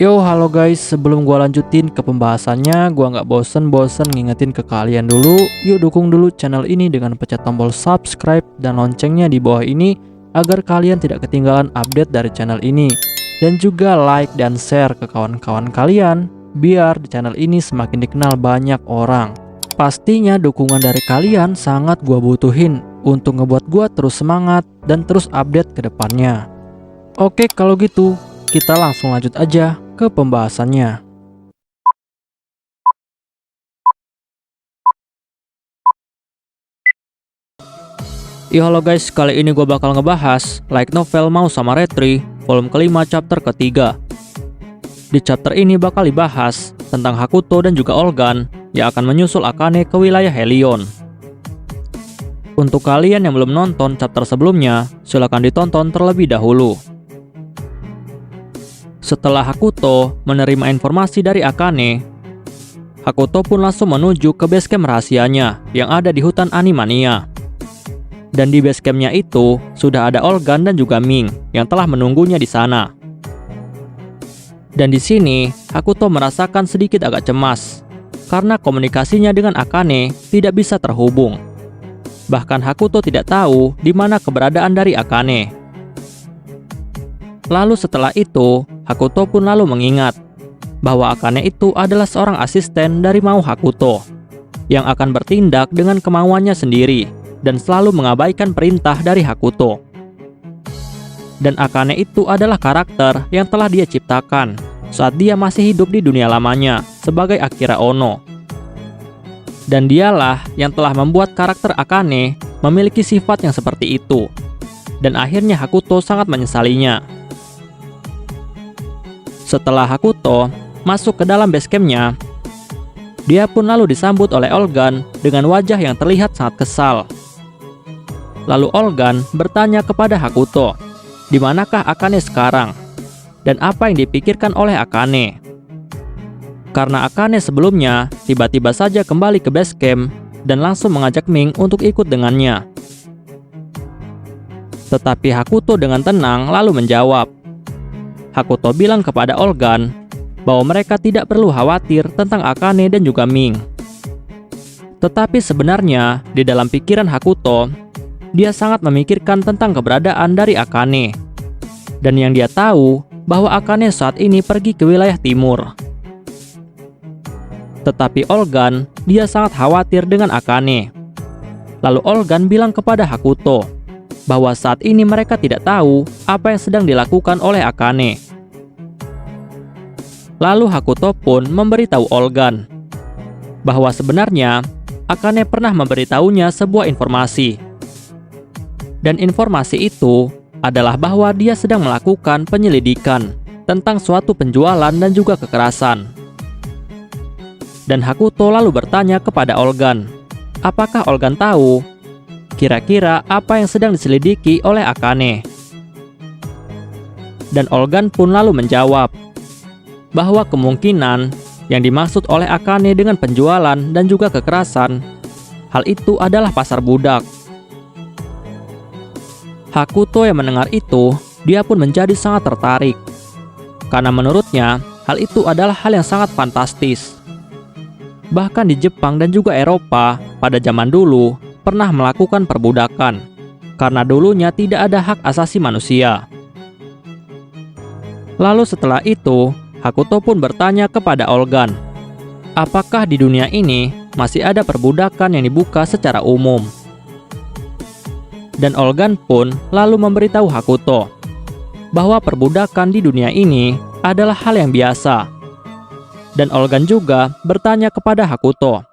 Yo, halo guys, sebelum gua lanjutin ke pembahasannya, gua nggak bosen-bosen ngingetin ke kalian dulu, yuk dukung dulu channel ini dengan pencet tombol subscribe dan loncengnya di bawah ini, agar kalian tidak ketinggalan update dari channel ini. Dan juga like dan share ke kawan-kawan kalian, biar di channel ini semakin dikenal banyak orang. Pastinya dukungan dari kalian sangat gua butuhin, untuk ngebuat gua terus semangat dan terus update ke depannya. Oke, kalau gitu, kita langsung lanjut aja ke pembahasannya. Yo, halo guys, kali ini gue bakal ngebahas light novel Mau Sama Retri, volume kelima chapter ketiga. Di chapter ini bakal dibahas tentang Hakuto dan juga Olgan yang akan menyusul Akane ke wilayah Helion. Untuk kalian yang belum nonton chapter sebelumnya, silahkan ditonton terlebih dahulu. Setelah Hakuto menerima informasi dari Akane, Hakuto pun langsung menuju ke basecamp rahasianya yang ada di hutan Animania. Dan di basecampnya itu sudah ada Olgan dan juga Ming yang telah menunggunya di sana. Dan di sini Hakuto merasakan sedikit agak cemas karena komunikasinya dengan Akane tidak bisa terhubung. Bahkan Hakuto tidak tahu di mana keberadaan dari Akane. Lalu setelah itu, Hakuto pun lalu mengingat bahwa Akane itu adalah seorang asisten dari Mau Hakuto yang akan bertindak dengan kemauannya sendiri dan selalu mengabaikan perintah dari Hakuto. Dan Akane itu adalah karakter yang telah dia ciptakan saat dia masih hidup di dunia lamanya sebagai Akira Ono. Dan dialah yang telah membuat karakter Akane memiliki sifat yang seperti itu. Dan akhirnya Hakuto sangat menyesalinya. Setelah Hakuto masuk ke dalam basecampnya, dia pun lalu disambut oleh Olgan dengan wajah yang terlihat sangat kesal. Lalu Olgan bertanya kepada Hakuto, di manakah Akane sekarang? Dan apa yang dipikirkan oleh Akane? Karena Akane sebelumnya tiba-tiba saja kembali ke basecamp dan langsung mengajak Ming untuk ikut dengannya. Tetapi Hakuto dengan tenang lalu menjawab. Hakuto bilang kepada Olgan bahwa mereka tidak perlu khawatir tentang Akane dan juga Ming. Tetapi sebenarnya di dalam pikiran Hakuto, dia sangat memikirkan tentang keberadaan dari Akane. Dan yang dia tahu bahwa Akane saat ini pergi ke wilayah timur. Tetapi Olgan, dia sangat khawatir dengan Akane. Lalu Olgan bilang kepada Hakuto bahwa saat ini mereka tidak tahu apa yang sedang dilakukan oleh Akane. Lalu Hakuto pun memberitahu Olgan bahwa sebenarnya Akane pernah memberitahunya sebuah informasi. Dan informasi itu adalah bahwa dia sedang melakukan penyelidikan tentang suatu penjualan dan juga kekerasan. Dan Hakuto lalu bertanya kepada Olgan, apakah Olgan tahu kira-kira apa yang sedang diselidiki oleh Akane? Dan Olgan pun lalu menjawab bahwa kemungkinan yang dimaksud oleh Akane dengan penjualan dan juga kekerasan, hal itu adalah pasar budak. Hakuto yang mendengar itu, dia pun menjadi sangat tertarik. Karena menurutnya, hal itu adalah hal yang sangat fantastis. Bahkan di Jepang dan juga Eropa, pada zaman dulu, pernah melakukan perbudakan. Karena dulunya tidak ada hak asasi manusia. Lalu setelah itu, Hakuto pun bertanya kepada Olgan, apakah di dunia ini masih ada perbudakan yang dibuka secara umum? Dan Olgan pun lalu memberitahu Hakuto bahwa perbudakan di dunia ini adalah hal yang biasa. Dan Olgan juga bertanya kepada Hakuto,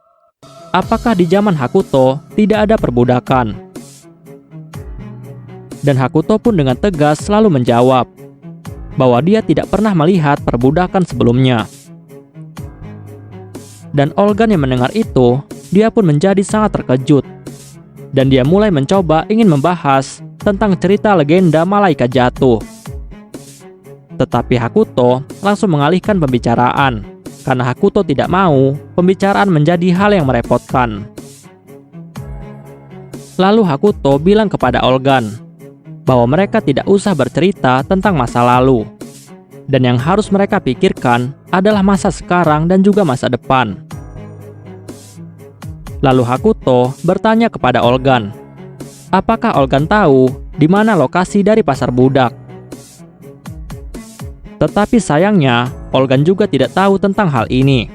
apakah di zaman Hakuto tidak ada perbudakan? Dan Hakuto pun dengan tegas lalu menjawab bahwa dia tidak pernah melihat perbudakan sebelumnya. Dan Olgan yang mendengar itu, dia pun menjadi sangat terkejut. Dan dia mulai mencoba ingin membahas tentang cerita legenda malaikat jatuh. Tetapi Hakuto langsung mengalihkan pembicaraan, karena Hakuto tidak mau pembicaraan menjadi hal yang merepotkan. Lalu Hakuto bilang kepada Olgan bahwa mereka tidak usah bercerita tentang masa lalu, Dan yang harus mereka pikirkan adalah masa sekarang dan juga masa depan. Lalu Hakuto bertanya kepada Olgan, apakah Olgan tahu di mana lokasi dari pasar budak? Tetapi sayangnya, Olgan juga tidak tahu tentang hal ini.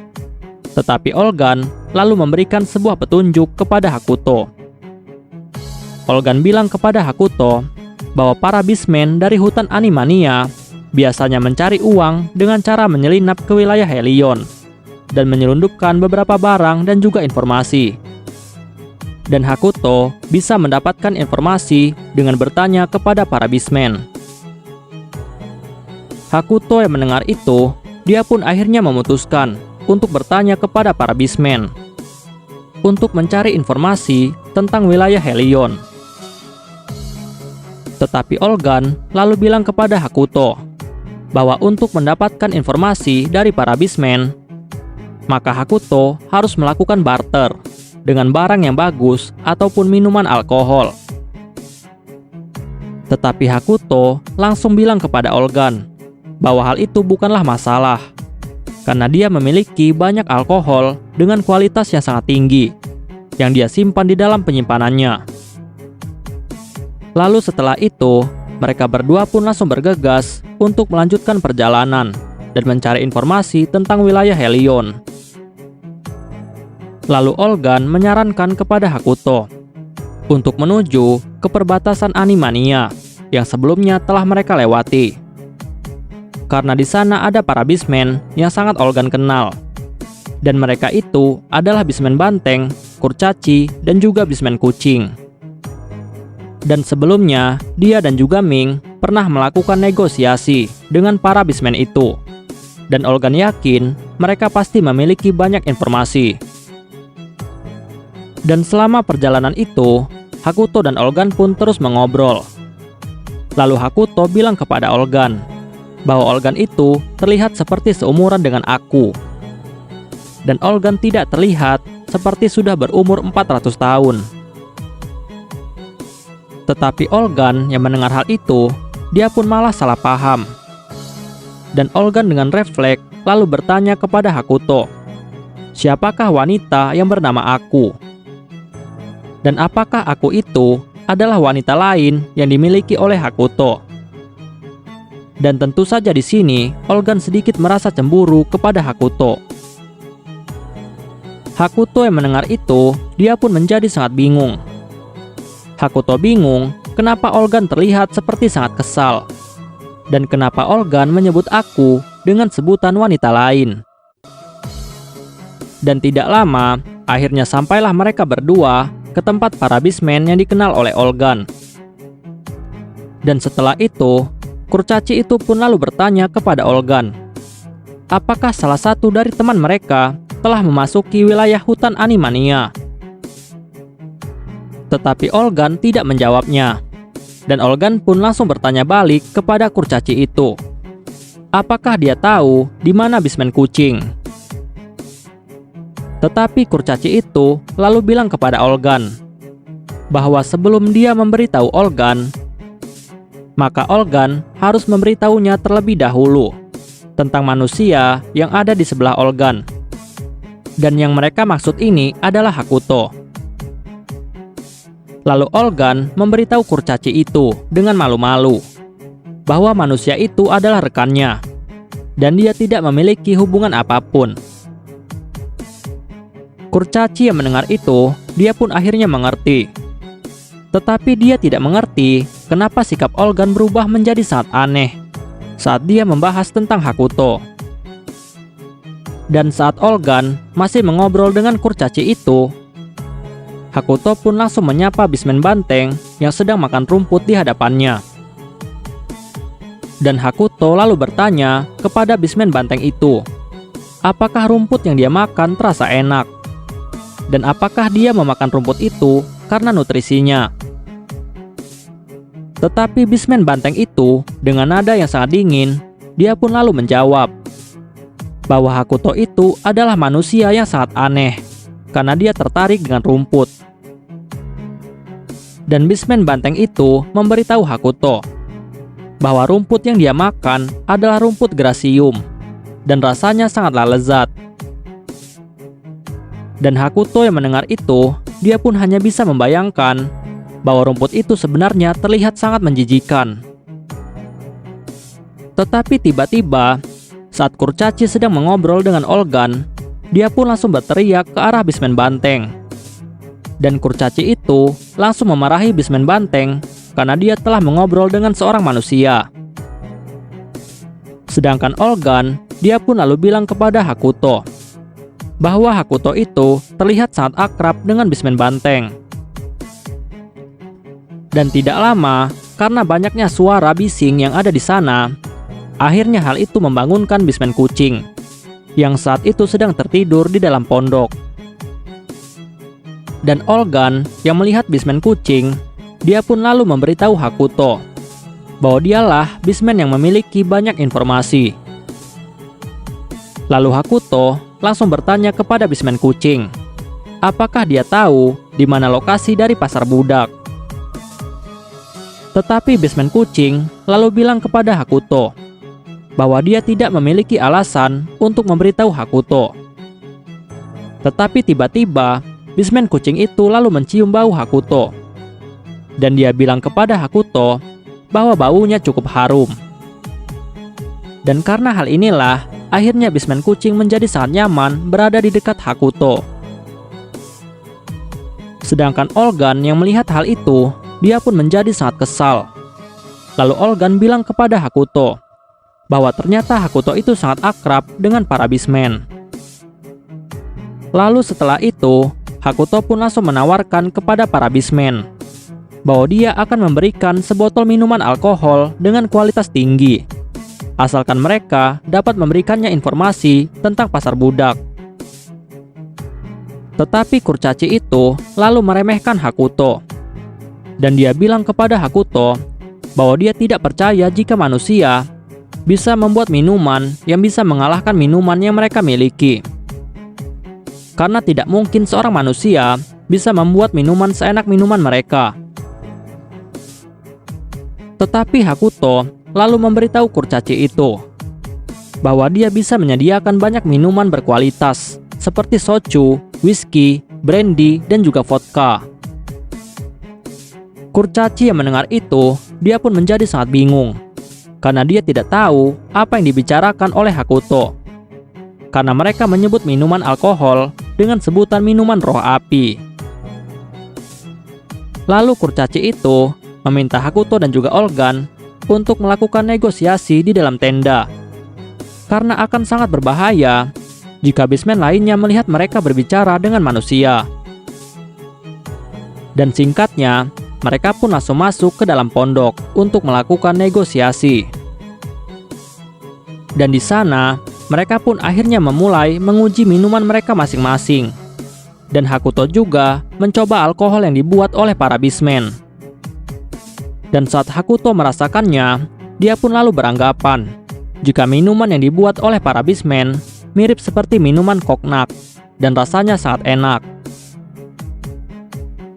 Tetapi Olgan lalu memberikan sebuah petunjuk kepada Hakuto. Olgan bilang kepada Hakuto bahwa para bismen dari hutan Animania biasanya mencari uang dengan cara menyelinap ke wilayah Helion dan menyelundupkan beberapa barang dan juga informasi. Dan Hakuto bisa mendapatkan informasi dengan bertanya kepada para bismen. Hakuto yang mendengar itu, dia pun akhirnya memutuskan untuk bertanya kepada para bismen untuk mencari informasi tentang wilayah Helion. Tetapi Olgan lalu bilang kepada Hakuto bahwa untuk mendapatkan informasi dari para bismen, maka Hakuto harus melakukan barter dengan barang yang bagus ataupun minuman alkohol. Tetapi Hakuto langsung bilang kepada Olgan bahwa hal itu bukanlah masalah, karena dia memiliki banyak alkohol dengan kualitas yang sangat tinggi yang dia simpan di dalam penyimpanannya. Lalu setelah itu, mereka berdua pun langsung bergegas untuk melanjutkan perjalanan dan mencari informasi tentang wilayah Helion. Lalu Olgan menyarankan kepada Hakuto untuk menuju ke perbatasan Animania yang sebelumnya telah mereka lewati. Karena di sana ada para bismen yang sangat Olgan kenal. Dan mereka itu adalah bismen banteng, kurcaci, dan juga bismen kucing. Dan sebelumnya, dia dan juga Ming pernah melakukan negosiasi dengan para bismen itu. Dan Olgan yakin mereka pasti memiliki banyak informasi. Dan selama perjalanan itu, Hakuto dan Olgan pun terus mengobrol. Lalu Hakuto bilang kepada Olgan bahwa Olgan itu terlihat seperti seumuran dengan aku. Dan Olgan tidak terlihat seperti sudah berumur 400 tahun. Tetapi Olgan yang mendengar hal itu, dia pun malah salah paham. Dan Olgan dengan refleks lalu bertanya kepada Hakuto, siapakah wanita yang bernama Aku? Dan apakah Aku itu adalah wanita lain yang dimiliki oleh Hakuto? Dan tentu saja di sini Olgan sedikit merasa cemburu kepada Hakuto. Hakuto yang mendengar itu, dia pun menjadi sangat bingung. Hakuto bingung kenapa Olgan terlihat seperti sangat kesal. Dan kenapa Olgan menyebut Aku dengan sebutan wanita lain. Dan tidak lama, akhirnya sampailah mereka berdua ke tempat para bismen yang dikenal oleh Olgan. Dan setelah itu, kurcaci itu pun lalu bertanya kepada Olgan, apakah salah satu dari teman mereka telah memasuki wilayah hutan Animania? Tetapi Olgan tidak menjawabnya. Dan Olgan pun langsung bertanya balik kepada kurcaci itu, apakah dia tahu di mana bismen kucing? Tetapi kurcaci itu lalu bilang kepada Olgan bahwa sebelum dia memberitahu Olgan, maka Olgan harus memberitahunya terlebih dahulu tentang manusia yang ada di sebelah Olgan. Dan yang mereka maksud ini adalah Hakuto. Lalu Olgan memberitahu kurcaci itu dengan malu-malu bahwa manusia itu adalah rekannya dan dia tidak memiliki hubungan apapun. Kurcaci yang mendengar itu, dia pun akhirnya mengerti. Tetapi dia tidak mengerti kenapa sikap Olgan berubah menjadi sangat aneh saat dia membahas tentang Hakuto. Dan saat Olgan masih mengobrol dengan kurcaci itu, Hakuto pun langsung menyapa bismen banteng yang sedang makan rumput di hadapannya. Dan Hakuto lalu bertanya kepada bismen banteng itu, apakah rumput yang dia makan terasa enak? Dan apakah dia memakan rumput itu karena nutrisinya? Tetapi bismen banteng itu dengan nada yang sangat dingin, dia pun lalu menjawab bahwa Hakuto itu adalah manusia yang sangat aneh karena dia tertarik dengan rumput. Dan bismen banteng itu memberitahu Hakuto bahwa rumput yang dia makan adalah rumput Grasium dan rasanya sangatlah lezat. Dan Hakuto yang mendengar itu, dia pun hanya bisa membayangkan bahwa rumput itu sebenarnya terlihat sangat menjijikan. Tetapi tiba-tiba, saat Kurcaci sedang mengobrol dengan Olgan, dia pun langsung berteriak ke arah Bismen Banteng. Dan Kurcaci itu langsung memarahi Bismen Banteng karena dia telah mengobrol dengan seorang manusia. Sedangkan Olgan, dia pun lalu bilang kepada Hakuto bahwa Hakuto itu terlihat sangat akrab dengan Bismen Banteng. Dan tidak lama, karena banyaknya suara bising yang ada di sana, akhirnya hal itu membangunkan Bismen Kucing, yang saat itu sedang tertidur di dalam pondok. Dan Olgan yang melihat Bismen Kucing, dia pun lalu memberitahu Hakuto bahwa dialah Bismen yang memiliki banyak informasi. Lalu Hakuto langsung bertanya kepada Bismen Kucing, apakah dia tahu di mana lokasi dari pasar budak. Tetapi Bismen Kucing lalu bilang kepada Hakuto bahwa dia tidak memiliki alasan untuk memberitahu Hakuto. Tetapi tiba-tiba Bismen Kucing itu lalu mencium bau Hakuto. Dan dia bilang kepada Hakuto bahwa baunya cukup harum. Dan karena hal inilah, akhirnya Bismen Kucing menjadi sangat nyaman berada di dekat Hakuto. Sedangkan Olgan yang melihat hal itu, dia pun menjadi sangat kesal. Lalu Olgan bilang kepada Hakuto bahwa ternyata Hakuto itu sangat akrab dengan para Bismen. Lalu setelah itu, Hakuto pun langsung menawarkan kepada para Bismen bahwa dia akan memberikan sebotol minuman alkohol dengan kualitas tinggi, asalkan mereka dapat memberikannya informasi tentang pasar budak. Tetapi Kurcaci itu lalu meremehkan Hakuto, dan dia bilang kepada Hakuto bahwa dia tidak percaya jika manusia bisa membuat minuman yang bisa mengalahkan minuman yang mereka miliki. Karena tidak mungkin seorang manusia bisa membuat minuman seenak minuman mereka. Tetapi Hakuto lalu memberitahu Kurcaci itu bahwa dia bisa menyediakan banyak minuman berkualitas seperti soju, whisky, brandy, dan juga vodka. Kurcaci yang mendengar itu, dia pun menjadi sangat bingung karena dia tidak tahu apa yang dibicarakan oleh Hakuto. Karena mereka menyebut minuman alkohol dengan sebutan minuman roh api. Lalu Kurcaci itu meminta Hakuto dan juga Olgan untuk melakukan negosiasi di dalam tenda. Karena akan sangat berbahaya jika Bismen lainnya melihat mereka berbicara dengan manusia. Dan singkatnya, mereka pun langsung masuk ke dalam pondok untuk melakukan negosiasi. Dan di sana, mereka pun akhirnya memulai menguji minuman mereka masing-masing. Dan Hakuto juga mencoba alkohol yang dibuat oleh para Bismen. Dan saat Hakuto merasakannya, dia pun lalu beranggapan jika minuman yang dibuat oleh para Bismen mirip seperti minuman koknak dan rasanya sangat enak.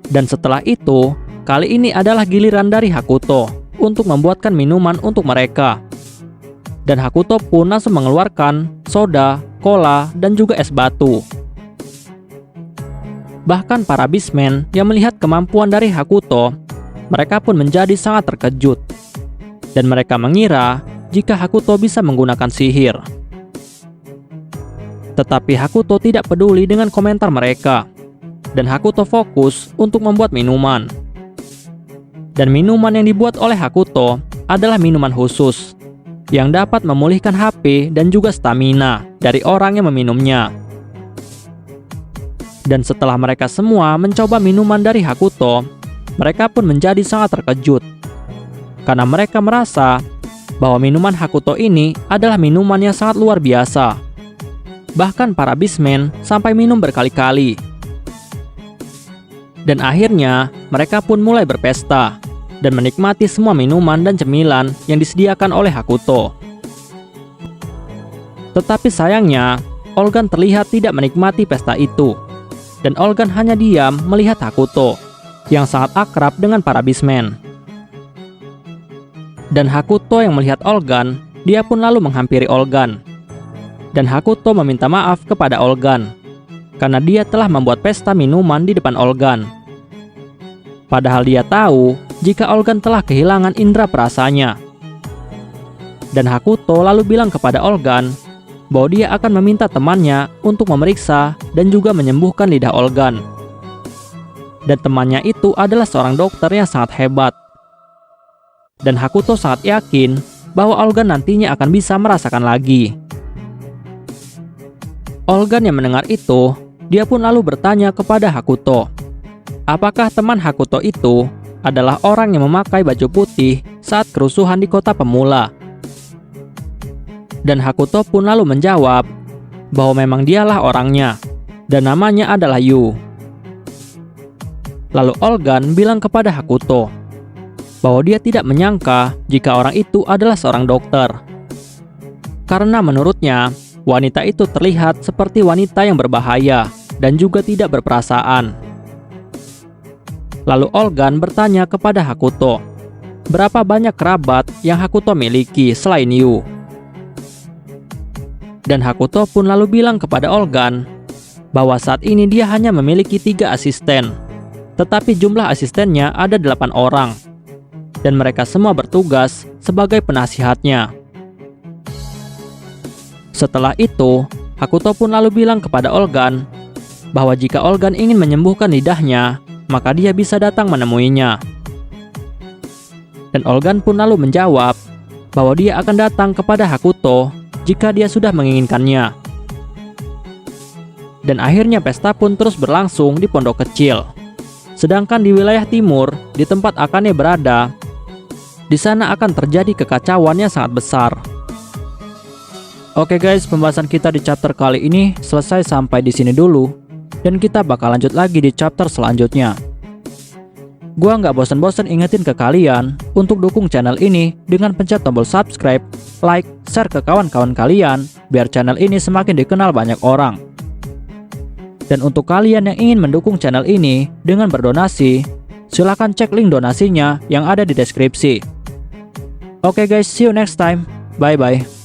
Dan setelah itu, kali ini adalah giliran dari Hakuto untuk membuatkan minuman untuk mereka. Dan Hakuto pun langsung mengeluarkan soda, cola, dan juga es batu. Bahkan para Bismen yang melihat kemampuan dari Hakuto, mereka pun menjadi sangat terkejut. Dan mereka mengira jika Hakuto bisa menggunakan sihir. Tetapi Hakuto tidak peduli dengan komentar mereka. Dan Hakuto fokus untuk membuat minuman. Dan minuman yang dibuat oleh Hakuto adalah minuman khusus yang dapat memulihkan HP dan juga stamina dari orang yang meminumnya. Dan setelah mereka semua mencoba minuman dari Hakuto, mereka pun menjadi sangat terkejut. Karena mereka merasa bahwa minuman Hakuto ini adalah minuman yang sangat luar biasa. Bahkan para Bismen sampai minum berkali-kali. Dan akhirnya mereka pun mulai berpesta dan menikmati semua minuman dan cemilan yang disediakan oleh Hakuto. Tetapi sayangnya, Olgan terlihat tidak menikmati pesta itu. Dan Olgan hanya diam melihat Hakuto yang sangat akrab dengan para Bismen. Dan Hakuto yang melihat Olgan, dia pun lalu menghampiri Olgan. Dan Hakuto meminta maaf kepada Olgan karena dia telah membuat pesta minuman di depan Olgan. Padahal dia tahu jika Olgan telah kehilangan indera perasanya. Dan Hakuto lalu bilang kepada Olgan bahwa dia akan meminta temannya untuk memeriksa dan juga menyembuhkan lidah Olgan. Dan temannya itu adalah seorang dokter yang sangat hebat. Dan Hakuto sangat yakin bahwa Olgan nantinya akan bisa merasakan lagi. Olgan yang mendengar itu, dia pun lalu bertanya kepada Hakuto, apakah teman Hakuto itu adalah orang yang memakai baju putih saat kerusuhan di kota pemula. Dan Hakuto pun lalu menjawab bahwa memang dialah orangnya, dan namanya adalah Yu. Lalu Olgan bilang kepada Hakuto bahwa dia tidak menyangka jika orang itu adalah seorang dokter. Karena menurutnya, wanita itu terlihat seperti wanita yang berbahaya dan juga tidak berperasaan. Lalu Olgan bertanya kepada Hakuto, berapa banyak kerabat yang Hakuto miliki selain Yu? Dan Hakuto pun lalu bilang kepada Olgan bahwa saat ini dia hanya memiliki 3 asisten, tetapi jumlah asistennya ada 8 orang, dan mereka semua bertugas sebagai penasihatnya. Setelah itu, Hakuto pun lalu bilang kepada Olgan bahwa jika Olgan ingin menyembuhkan lidahnya, maka dia bisa datang menemuinya. Dan Olgan pun lalu menjawab bahwa dia akan datang kepada Hakuto jika dia sudah menginginkannya. Dan akhirnya pesta pun terus berlangsung di pondok kecil. Sedangkan di wilayah timur, di tempat Akane berada, di sana akan terjadi kekacauan yang sangat besar. Oke guys, pembahasan kita di chapter kali ini selesai sampai di sini dulu, dan kita bakal lanjut lagi di chapter selanjutnya. Gua nggak bosan-bosan ingetin ke kalian untuk dukung channel ini dengan pencet tombol subscribe, like, share ke kawan-kawan kalian biar channel ini semakin dikenal banyak orang. Dan untuk kalian yang ingin mendukung channel ini dengan berdonasi, silahkan cek link donasinya yang ada di deskripsi. Oke guys, see you next time. Bye bye.